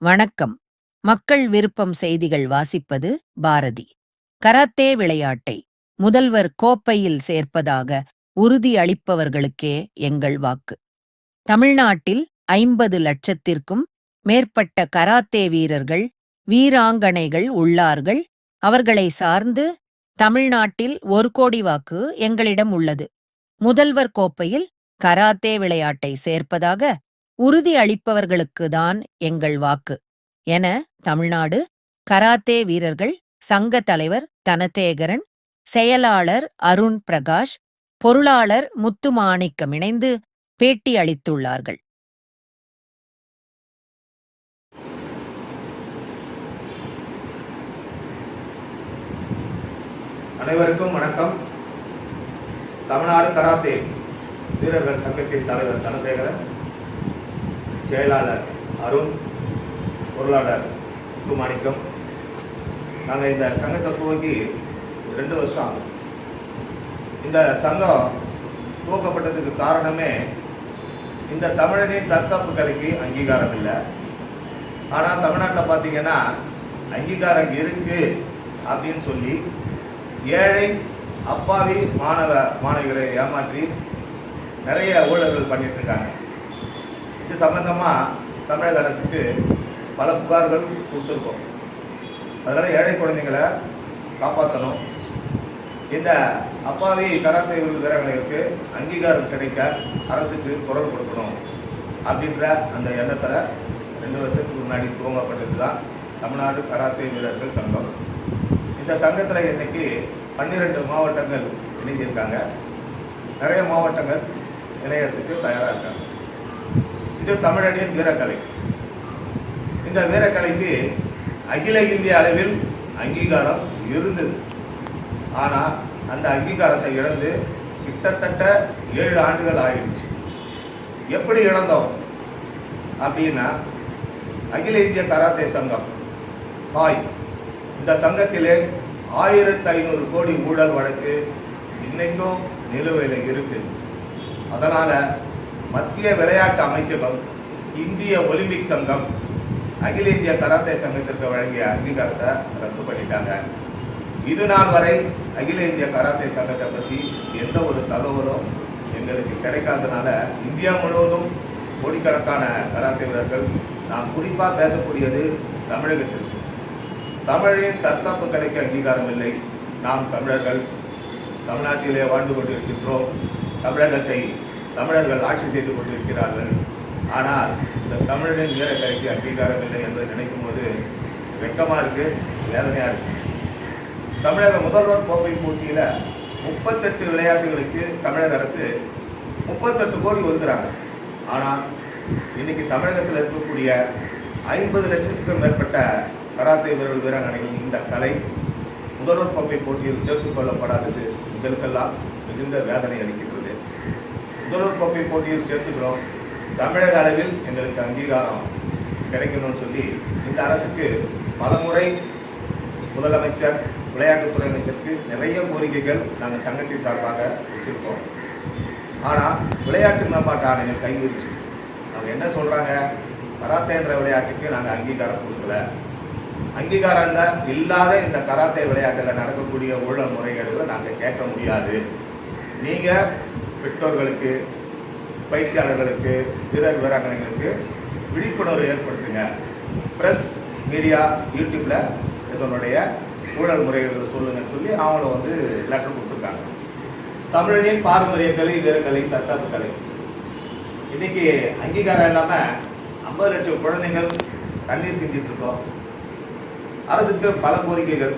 வணக்கம். மக்கள் விருப்பம் செய்திகள் வாசிப்பது பாரதி. கராத்தே விளையாட்டை முதல்வர் கோப்பையில் சேர்ப்பதாக உறுதி அளிப்பவர்களுக்கே எங்கள் வாக்கு. தமிழ்நாட்டில் 50 லட்சத்திற்கும் மேற்பட்ட கராத்தே வீரர்கள், வீராங்கனைகள் உள்ளார்கள். அவர்களை சார்ந்து தமிழ்நாட்டில் 1 கோடி வாக்கு எங்களிடம் உள்ளது. முதல்வர் கோப்பையில் கராத்தே விளையாட்டை சேர்ப்பதாக உறுதி அளிப்பவர்களுக்குதான் எங்கள் வாக்கு என தமிழ்நாடு கராத்தே வீரர்கள் சங்க தலைவர் தனசேகரன், செயலாளர் அருண் பிரகாஷ், பொருளாளர் முத்துமாணிக்கம் இணைந்து பேட்டி அளித்துள்ளார்கள். அனைவருக்கும் வணக்கம். தமிழ்நாடு கராத்தே வீரர்கள் சங்கத்தின் தலைவர் தனசேகரன், செயலாளர் அருண், பொருளாளர் முத்துமாணிக்கம். நாங்கள் இந்த சங்கத்தை துவங்கி 2 வருஷம் ஆகும். இந்த சங்கம் துவக்கப்பட்டதுக்கு காரணமே இந்த தமிழனின் தற்காப்பு கலைக்கு அங்கீகாரம் இல்லை. ஆனால் தமிழ்நாட்டில் பார்த்தீங்கன்னா அங்கீகாரம் இருக்கு அப்படின்னு சொல்லி ஏழை அப்பாவி மாணவிகளை ஏமாற்றி நிறைய ஊழல்கள் பண்ணிட்டு இருக்காங்க. இது சம்பந்தமாக தமிழக அரசுக்கு பல புகார்கள் கொடுத்துருக்கோம். அதனால் ஏழை குழந்தைங்களை காப்பாற்றணும், இந்த அப்பாவி கராத்தே வீரர்களுக்கு அங்கீகாரம் கிடைக்க அரசுக்கு குரல் கொடுக்கணும் அப்படின்ற அந்த எண்ணத்தில் 2 வருஷத்துக்கு முன்னாடி துவங்கப்பட்டது தான் தமிழ்நாடு கராத்தே வீரர்கள் சங்கம். இந்த சங்கத்தில் இன்னைக்கு 12 மாவட்டங்கள் இணைஞ்சிருக்காங்க. நிறைய மாவட்டங்கள் இணையத்துக்கு தயாராக இருக்காங்க. இது தமிழனின் வீரக்கலை. இந்த வீரக்கலைக்கு அகில இந்திய அளவில் அங்கீகாரம் இருந்தது. ஆனால் அந்த அங்கீகாரத்தை இழந்து கிட்டத்தட்ட 7 ஆண்டுகள் ஆயிடுச்சு. எப்படி இழந்தோம் அப்படின்னா, அகில இந்திய கராத்தே சங்கம் ஹாய், இந்த சங்கத்திலே 1500 கோடி ஊழல் வழக்கு இன்னைக்கும் நிலுவையில் இருக்கு. அதனால மத்திய விளையாட்டு அமைச்சகம், இந்திய ஒலிம்பிக் சங்கம் அகில இந்திய கராத்தே சங்கத்திற்கு வழங்கிய அங்கீகாரத்தை ரத்து பண்ணிட்டாங்க. இது நாள் வரை அகில இந்திய கராத்தே சங்கத்தை பற்றி எந்த ஒரு தகவலும் எங்களுக்கு கிடைக்காதனால இந்தியா முழுவதும் கோடிக்கணக்கான கராத்தே வீரர்கள், நாம் குறிப்பாக பேசக்கூடியது தமிழகத்திற்கு, தமிழின் தற்காப்பு கலைக்கு அங்கீகாரம் இல்லை. நாம் தமிழர்கள் தமிழ்நாட்டிலே வாழ்ந்து கொண்டிருக்கின்றோம். தமிழகத்தை தமிழர்கள் ஆட்சி செய்து கொண்டிருக்கிறார்கள். ஆனால் இந்த தமிழரின் வீரக்கலைக்கு அங்கீகாரம் இல்லை என்று நினைக்கும் போது வெட்கமாக இருக்குது, வேதனையாக இருக்குது. தமிழக முதல்வர் கோப்பை போட்டியில் 38 விளையாட்டுகளுக்கு தமிழக அரசு 38 கோடி ஒதுக்குறாங்க. ஆனால் இன்னைக்கு தமிழகத்தில் இருக்கக்கூடிய 50 லட்சத்துக்கும் மேற்பட்ட கராத்தே வீரர்கள் வீராங்கனைகள் இந்த கலை முதல்வர் கோப்பை போட்டியில் சேர்த்துக் கொள்ளப்படாதது எங்களுக்கெல்லாம் மிகுந்த வேதனை அளிக்கின்றது. முதல்வர் கோப்பை போட்டியில் சேர்த்துக்கிறோம், தமிழக அளவில் எங்களுக்கு அங்கீகாரம் கிடைக்கணும்னு சொல்லி இந்த அரசுக்கு பலமுறை முதலமைச்சர், விளையாட்டுத்துறை அமைச்சருக்கு நிறைய கோரிக்கைகள் நாங்கள் சங்கத்தின் சார்பாக வச்சுருக்கோம். ஆனால் விளையாட்டு மேம்பாட்டு ஆணையம் கை விரிச்சிருச்சு. அவங்க என்ன சொல்கிறாங்க, கராத்தேன்ற விளையாட்டுக்கு நாங்கள் அங்கீகாரம் கொடுக்கல, அங்கீகாரம் தான் இல்லாத இந்த கராத்தே விளையாட்டில் நடக்கக்கூடிய ஊழல் முறைகேடுகளை நாங்கள் கேட்க முடியாது. நீங்கள் பெற்றோர்களுக்கு, பயிற்சியாளர்களுக்கு, வீரர் வீராங்கனைகளுக்கு விழிப்புணர்வு ஏற்படுத்துங்க, ப்ரெஸ், மீடியா, யூடியூப்பில் இதனுடைய ஊழல் முறைகளை சொல்லுங்கன்னு சொல்லி அவங்கள லெட்டர் கொடுத்துருக்காங்க. தமிழனின் பாரம்பரிய கலை, வீரக்கலை, தற்காப்பு கலை இன்னைக்கு அங்கீகாரம் இல்லாமல் 50 லட்சம் குழந்தைகள் கண்ணீர் சிந்திட்டு இருக்கோம். அரசுக்கு பல கோரிக்கைகள்.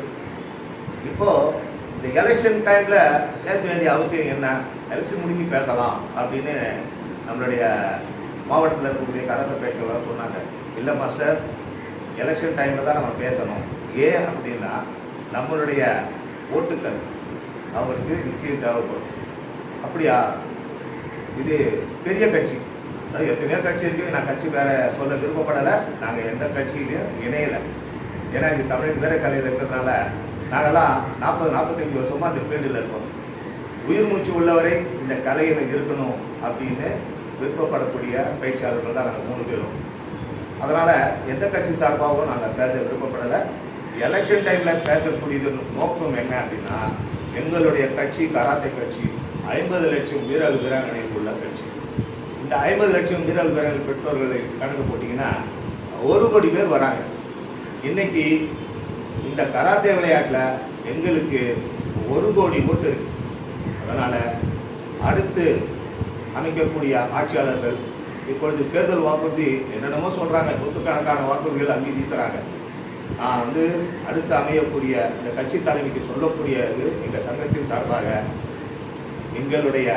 இப்போது இந்த எலெக்ஷன் டைமில் பேச வேண்டிய அவசியம் என்ன, எலெக்ஷன் முடிஞ்சு பேசலாம் அப்படின்னு நம்மளுடைய மாவட்டத்தில் இருக்கக்கூடிய கராத்தே பேச்சாளர் சொன்னாங்க. இல்லை மாஸ்டர், எலெக்ஷன் டைமில் தான் நம்ம பேசணும். ஏன் அப்படின்னா நம்மளுடைய ஓட்டுக்கள் அவங்களுக்கு நிச்சயம் தேவைப்படும். அப்படியா, இது பெரிய கட்சி, அது எத்தனையோ கட்சி இருக்குது. நான் கட்சி வேறு சொல்ல விருப்பப்படலை, நாங்கள் எந்த கட்சியிலையும் இணையலை. ஏன்னா இது தமிழ் வேற கலையில் இருக்கிறதுனால நாங்கள்லாம் 40-45 வருஷமாக அந்த ஃபீல்டில் இருக்கோம். உயிர் மூச்சு உள்ளவரை இந்த கலையில் இருக்கணும் அப்படின்னு விருப்பப்படக்கூடிய பயிற்சியாளர்கள் தான் நாங்கள் 3 பேரும். அதனால் எந்த கட்சி சார்பாகவும் நாங்கள் பேச விருப்பப்படலை. எலெக்ஷன் டைமில் பேசக்கூடியது நோக்கம் என்ன அப்படின்னா, எங்களுடைய கட்சி கராத்தே கட்சி 50 லட்சம் வீரர் வீராங்கனைகள் உள்ள கட்சி. இந்த 50 லட்சம் வீரர் வீராங்கனை பெற்றோர்களை கணக்கு போட்டிங்கன்னா 1 கோடி பேர் வராங்க. இன்னைக்கு இந்த கராத்தே விளையாட்டில் எங்களுக்கு 1 கோடி ஓட்டு இருக்கு. அதனால் அடுத்து அமைக்கக்கூடிய ஆட்சியாளர்கள் இப்பொழுது தேர்தல் வாக்குறுதி என்னென்னமோ சொல்கிறாங்க, நூற்றுக்கணக்கான வாக்குறுதிகள் அங்கே வீசுகிறாங்க. நான் அடுத்து அமையக்கூடிய இந்த கட்சி தலைமைக்கு சொல்லக்கூடியது, எங்கள் சங்கத்தின் சார்பாக எங்களுடைய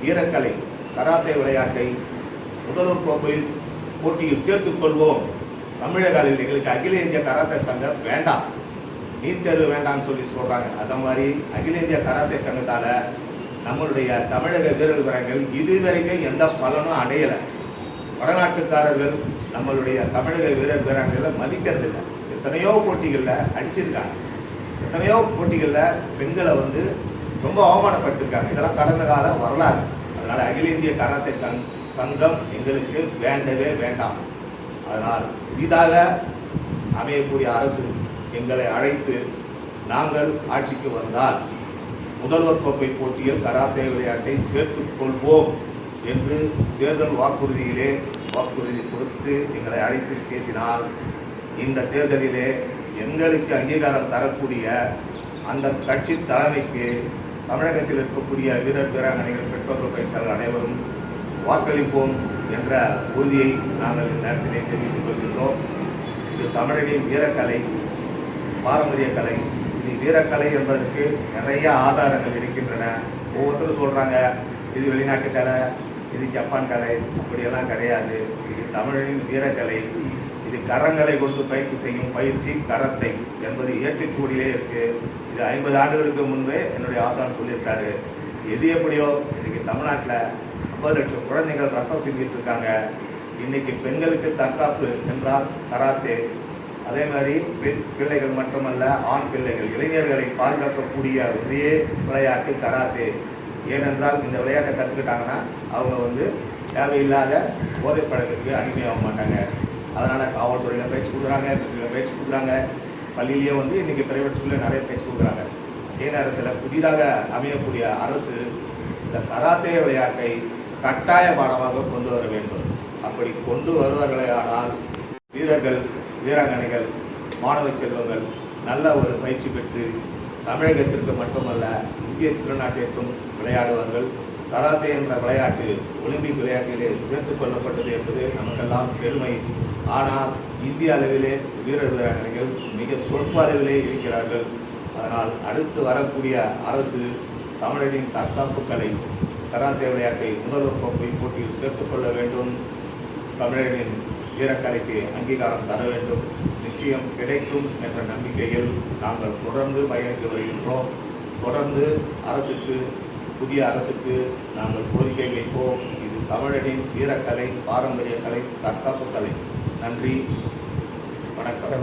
வீரக்கலை கராத்தே விளையாட்டை முதல்வர் கோப்பையில் போட்டியில் சேர்த்துக்கொள்வோம். தமிழக அளவில் எங்களுக்கு அகில இந்திய கராத்தே சங்கம் வேண்டாம், நீட் தேர்வு வேண்டாம்னு சொல்கிறாங்க. அந்த மாதிரி அகில இந்திய கராத்தே சங்கத்தால் நம்மளுடைய தமிழக வீரர் வீரர்கள் இதுவரைக்கும் எந்த பலனும் அடையலை. வடநாட்டுக்காரர்கள் நம்மளுடைய தமிழக வீரர் வீராங்கனை மதிக்கிறதில்லை. எத்தனையோ போட்டிகளில் அடிச்சிருக்காங்க, எத்தனையோ போட்டிகளில் பெண்களை ரொம்ப அவமானப்பட்டிருக்காங்க. இதெல்லாம் கடந்த கால வரலாறு. அதனால் அகில இந்திய கராத்தே சங்கம் எங்களுக்கு வேண்டவே வேண்டாம். அதனால் புதிதாக அமையக்கூடிய அரசு எங்களை அழைத்து நாங்கள் ஆட்சிக்கு வந்தால் முதல்வர் கோப்பை போட்டியில் கராத்தே விளையாட்டை சேர்த்துக் கொள்வோம் என்று தேர்தல் வாக்குறுதி கொடுத்து எங்களை அழைத்து பேசினால், இந்த தேர்தலிலே எங்களுக்கு அங்கீகாரம் தரக்கூடிய அந்த கட்சி தலைமைக்கு தமிழகத்தில் இருக்கக்கூடிய வீரர் வீராங்கனைகள் பெற்றோர்கள் பயிற்சியாளர்கள் அனைவரும் வாக்களிப்போம் என்ற உறுதியை நாங்கள் இந்த நேரத்திலே தெரிவித்துக் கொள்கின்றோம். இது தமிழனின் வீரக்கலை, பாரம்பரிய கலை. இது வீரக்கலை என்பதற்கு நிறைய ஆதாரங்கள் இருக்கின்றன. ஒவ்வொருத்தரும் சொல்கிறாங்க இது வெளிநாட்டு கலை, இது ஜப்பான் கலை. அப்படியெல்லாம் கிடையாது. இது தமிழனின் வீரக்கலை. இது கரங்களை கொண்டு பயிற்சி செய்யும் பயிற்சி கரத்தை என்பது ஏட்டுச்சூடிலே இருக்குது. இது 50 ஆண்டுகளுக்கு முன்பே என்னுடைய ஆசான் சொல்லியிருக்காரு. எது எப்படியோ இன்றைக்கி தமிழ்நாட்டில் 50 லட்சம் குழந்தைகள் ரத்தம் சிந்திட்டு இருக்காங்க. இன்றைக்கி பெண்களுக்கு தற்காப்பு என்றால் கராத்தே. அதே மாதிரி பெண் பிள்ளைகள் மட்டுமல்ல, ஆண் பிள்ளைகள், இளைஞர்களை பாதுகாக்கக்கூடிய ஒரே விளையாட்டு கராத்தே. ஏனென்றால் இந்த விளையாட்டை கற்றுக்கிட்டாங்கன்னா அவங்க தேவையில்லாத போதைப் பழக்கத்துக்கு அடிமையாக மாட்டாங்க. அதனால் காவல்துறையில் பயிற்சி கொடுக்குறாங்க, பயிற்சி கொடுக்குறாங்க. பள்ளியிலேயே இன்றைக்கி ப்ரைவேட் ஸ்கூலில் நிறைய பயிற்சி கொடுக்குறாங்க. அதே நேரத்தில் புதிதாக அமையக்கூடிய அரசு இந்த கராத்தே விளையாட்டை கட்டாய பாடமாக கொண்டு வர வேண்டும். அப்படி கொண்டு வருவார்களேயானால் வீரர்கள் வீராங்கனைகள் மாணவ செல்வங்கள் நல்ல ஒரு பயிற்சி பெற்று தமிழகத்திற்கு மட்டுமல்ல இந்திய திருநாட்டிற்கும் விளையாடுவார்கள். கராத்தே என்ற விளையாட்டு ஒலிம்பிக் விளையாட்டிலே சேர்த்துக் கொள்ளப்பட்டது என்பது நமக்கெல்லாம் பெருமை. ஆனால் இந்திய அளவிலே வீரர் வீராங்கனைகள் மிக சொற்ப அளவிலே இருக்கிறார்கள். அதனால் அடுத்து வரக்கூடிய அரசு தமிழரின் தற்காப்பு கலை கராத்தே விளையாட்டை முதல்வர் கோப்பை போட்டியில் சேர்த்துக்கொள்ள வேண்டும். தமிழரின் வீரக்கலைக்கு அங்கீகாரம் தர வேண்டும். நிச்சயம் கிடைக்கும் என்ற நம்பிக்கையில் நாங்கள் தொடர்ந்து பயணித்து வருகின்றோம். தொடர்ந்து புதிய அரசுக்கு நாங்கள் கோரிக்கை வைப்போம். இது தமிழரின் வீரக்கலை, பாரம்பரிய கலை, தற்காப்பு கலை. நன்றி, வணக்கம்.